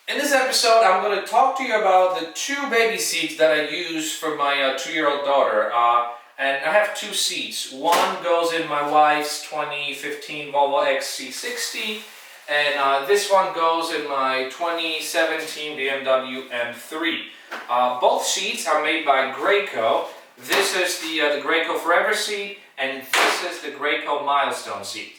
In this episode, I'm going to talk to you about the two baby seats that I use for my 2-year-old daughter. And I have two seats. One goes in my wife's 2015 Volvo XC60, and this one goes in my 2017 BMW M3. Both seats are made by Graco. This is the Graco Forever seat, and this is the Graco Milestone seat.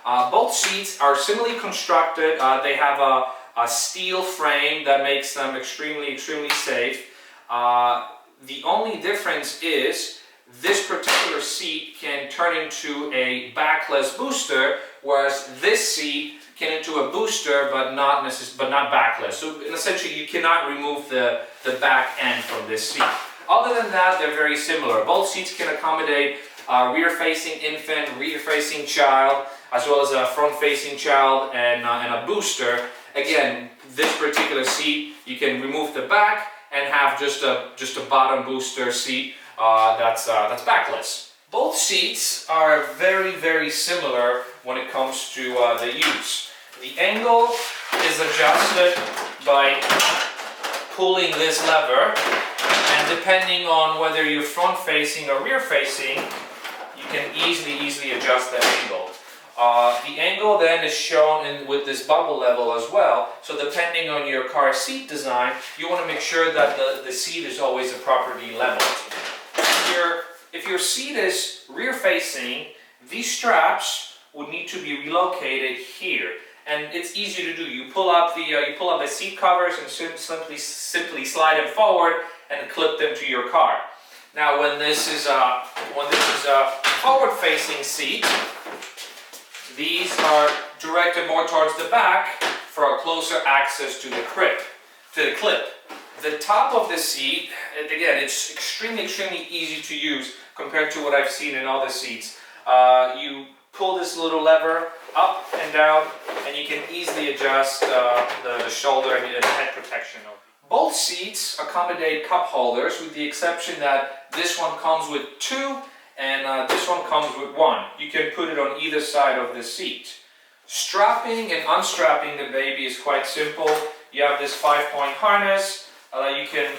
Both seats are similarly constructed. They have a steel frame that makes them extremely safe. The only difference is this particular seat can turn into a backless booster, whereas this seat can into a booster but not backless. So essentially you cannot remove the back end from this seat. Other than that, they're very similar. Both seats can accommodate rear-facing infant, rear-facing child, as well as a front-facing child and a booster. Again, this particular seat, you can remove the back and have just a bottom booster seat that's backless. Both seats are very similar when it comes to the use. The angle is adjusted by pulling this lever, and depending on whether you're front-facing or rear-facing, you can easily adjust the angle. The angle then is shown with this bubble level as well, so depending on your car seat design, you want to make sure that the seat is always properly leveled. If your seat is rear-facing, these straps would need to be relocated here, and it's easy to do. You pull up the seat covers and simply slide them forward and clip them to your car. Now, when this is a forward-facing seat, these are directed more towards the back for a closer access to the clip. The top of the seat, again, it's extremely easy to use compared to what I've seen in other seats. You pull this little lever up and down, and you can easily adjust the shoulder and the head protection. Both seats accommodate cup holders, with the exception that this one comes with two and this one comes with one. You can put it on either side of the seat. Strapping and unstrapping the baby is quite simple. You have this 5-point harness that you can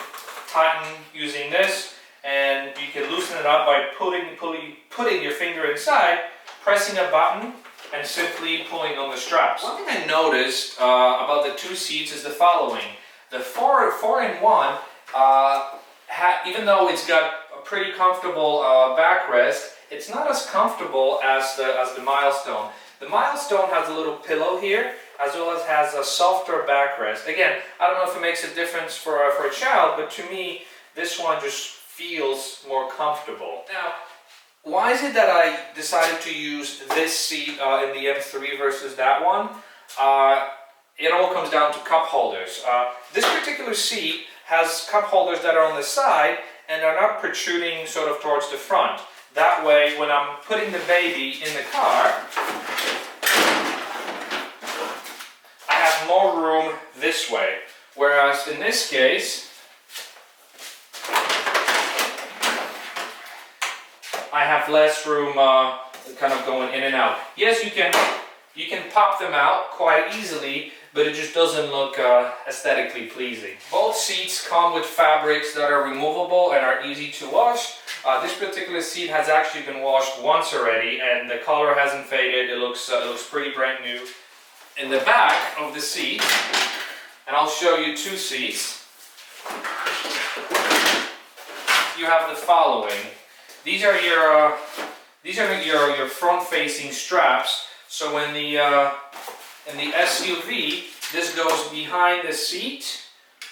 tighten using this, and you can loosen it up by putting your finger inside, pressing a button, and simply pulling on the straps. One thing I noticed about the two seats is the following. The 4-in-1, even though it's got a pretty comfortable backrest, it's not as comfortable as the Milestone. The Milestone has a little pillow here, as well as has a softer backrest. Again, I don't know if it makes a difference for a child, but to me, this one just feels more comfortable. Now, why is it that I decided to use this seat in the M3 versus that one? It all comes down to cup holders. This particular seat has cup holders that are on the side and are not protruding sort of towards the front. That way, when I'm putting the baby in the car, I have more room this way. Whereas in this case, I have less room kind of going in and out. Yes, you can pop them out quite easily, but it just doesn't look aesthetically pleasing. Both seats come with fabrics that are removable and are easy to wash. This particular seat has actually been washed once already, and the color hasn't faded. It looks pretty brand new. In the back of the seat, and I'll show you two seats, you have the following. These are your front-facing straps. So in the SUV, this goes behind the seat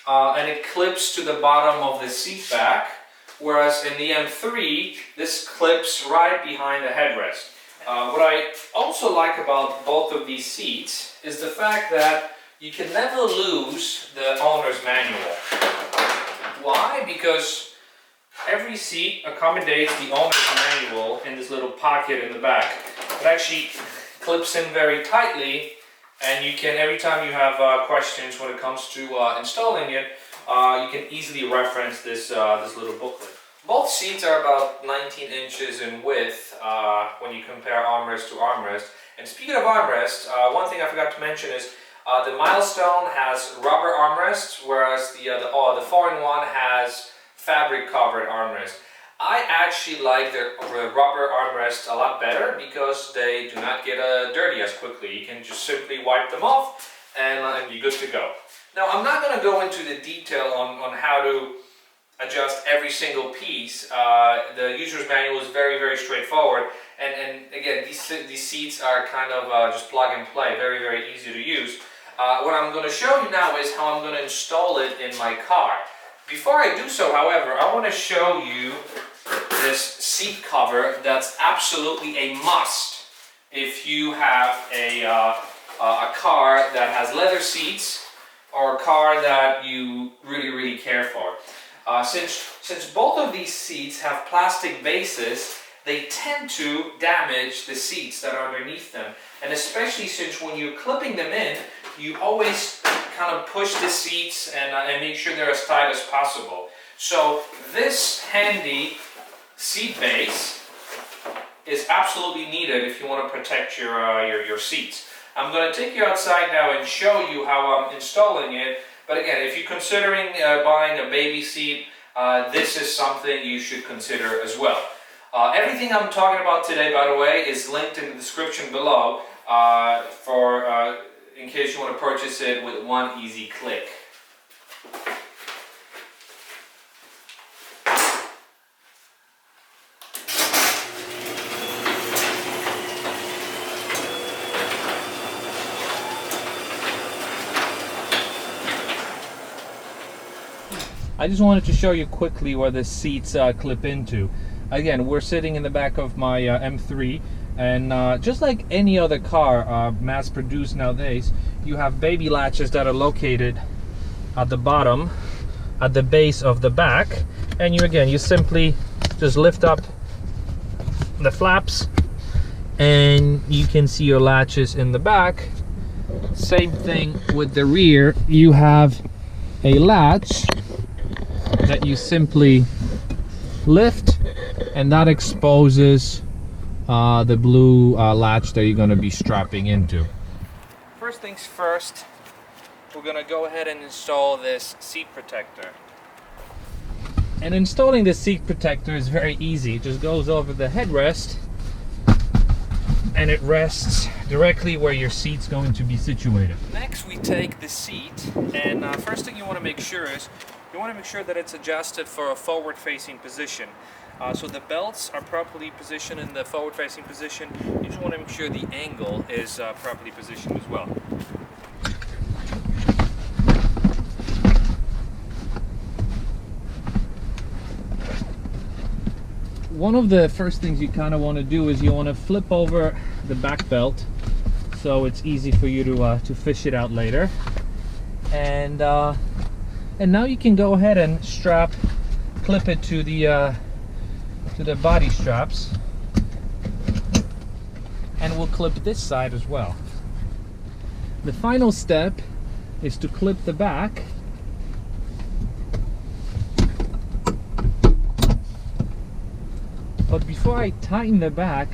and it clips to the bottom of the seat back, whereas in the M3, this clips right behind the headrest. What I also like about both of these seats is the fact that you can never lose the owner's manual. Why? Because every seat accommodates the owner's manual in this little pocket in the back. It actually clips in very tightly, and you can, every time you have questions when it comes to installing it, you can easily reference this little booklet. Both seats are about 19 inches in width when you compare armrest to armrest. And speaking of armrest, one thing I forgot to mention is The Milestone has rubber armrests, whereas the foreign one has fabric covered armrest. I actually like the rubber armrests a lot better because they do not get dirty as quickly. You can just simply wipe them off and you're good to go. Now, I'm not going to go into the detail on how to adjust every single piece. The user's manual is very, very straightforward. And again, these seats are kind of just plug and play, very, very easy to use. What I'm going to show you now is how I'm going to install it in my car. Before I do so, however, I want to show you this seat cover that's absolutely a must if you have a car that has leather seats or a car that you really, really care for. Since both of these seats have plastic bases, they tend to damage the seats that are underneath them. And especially since when you're clipping them in, you always kind of push the seats and make sure they're as tight as possible. So this handy seat base is absolutely needed if you want to protect your seats. I'm going to take you outside now and show you how I'm installing it. But again, if you're considering buying a baby seat, this is something you should consider as well. Everything I'm talking about today, by the way, is linked in the description below in case you want to purchase it with one easy click. I just wanted to show you quickly where the seats clip into. Again, we're sitting in the back of my M3, and just like any other car mass-produced nowadays, you have baby latches that are located at the bottom, at the base of the back, and you simply just lift up the flaps, and you can see your latches in the back. Same thing with the rear. You have a latch that you simply lift, and that exposes the blue latch that you're going to be strapping into. First things first, we're going to go ahead and install this seat protector. And installing this seat protector is very easy. It just goes over the headrest and it rests directly where your seat's going to be situated. Next, we take the seat, and first thing you want to make sure is you want to make sure that it's adjusted for a forward-facing position. So the belts are properly positioned in the forward-facing position. You just want to make sure the angle is properly positioned as well. One of the first things you kind of want to do is you want to flip over the back belt so it's easy for you to fish it out later. And now you can go ahead and clip it to the body straps, and we'll clip this side as well. The final step is to clip the back. But before I tighten the back,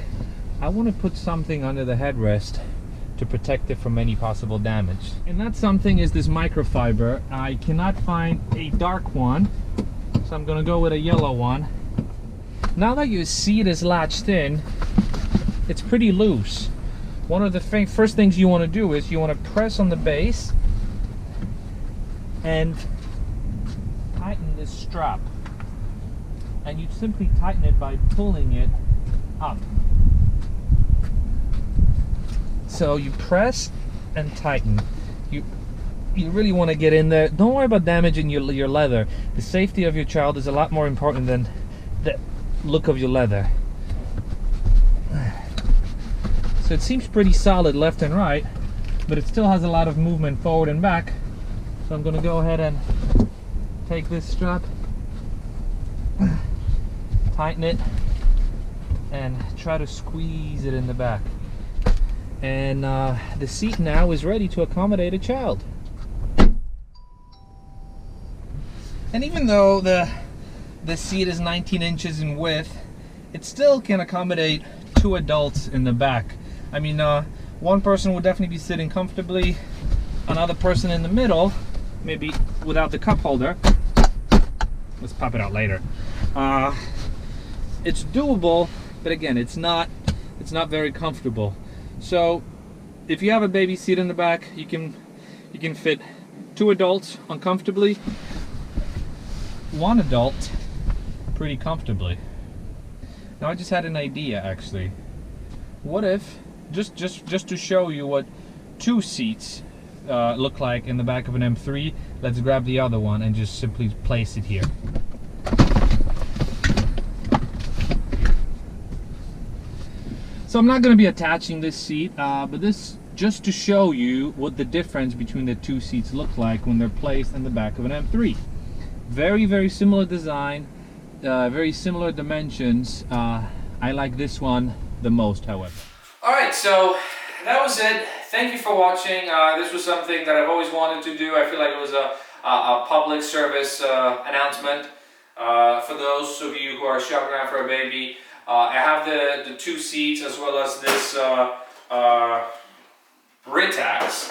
I want to put something under the headrest to protect it from any possible damage. And that something is this microfiber. I cannot find a dark one, so I'm gonna go with a yellow one. Now that your seat is latched in, it's pretty loose. One of the first things you want to do is you want to press on the base and tighten this strap. And you simply tighten it by pulling it up. So you press and tighten. You really want to get in there. Don't worry about damaging your leather. The safety of your child is a lot more important than the look of your leather. So it seems pretty solid left and right, but it still has a lot of movement forward and back. So I'm going to go ahead and take this strap, tighten it, and try to squeeze it in the back. And the seat now is ready to accommodate a child. And even though the seat is 19 inches in width, it still can accommodate 2 adults in the back. I mean, one person would definitely be sitting comfortably. another person in the middle, maybe without the cup holder. Let's pop it out later. It's doable, but again, it's not very comfortable. So if you have a baby seat in the back, you can fit 2 adults uncomfortably, 1 adult pretty comfortably. Now I just had an idea actually. What if, just to show you what 2 seats look like in the back of an M3, let's grab the other one and just simply place it here. So I'm not going to be attaching this seat, but this just to show you what the difference between the 2 seats look like when they're placed in the back of an M3. Very, very similar design, very similar dimensions. I like this one the most, however. Alright, so that was it. Thank you for watching. This was something that I've always wanted to do. I feel like it was a public service announcement for those of you who are shopping around for a baby. I have the 2 seats as well as this Britax.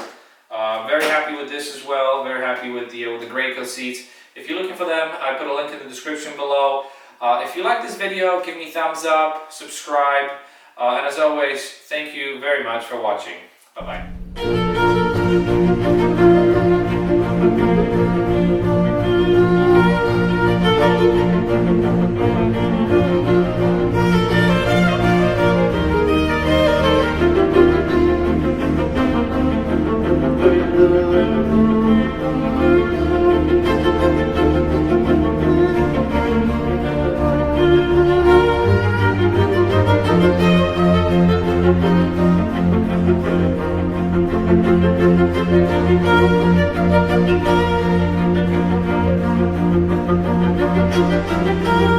Very happy with this as well. Very happy with the Graco seats. If you're looking for them, I put a link in the description below. If you like this video, give me a thumbs up, subscribe, and as always, thank you very much for watching. Bye-bye. Thank you.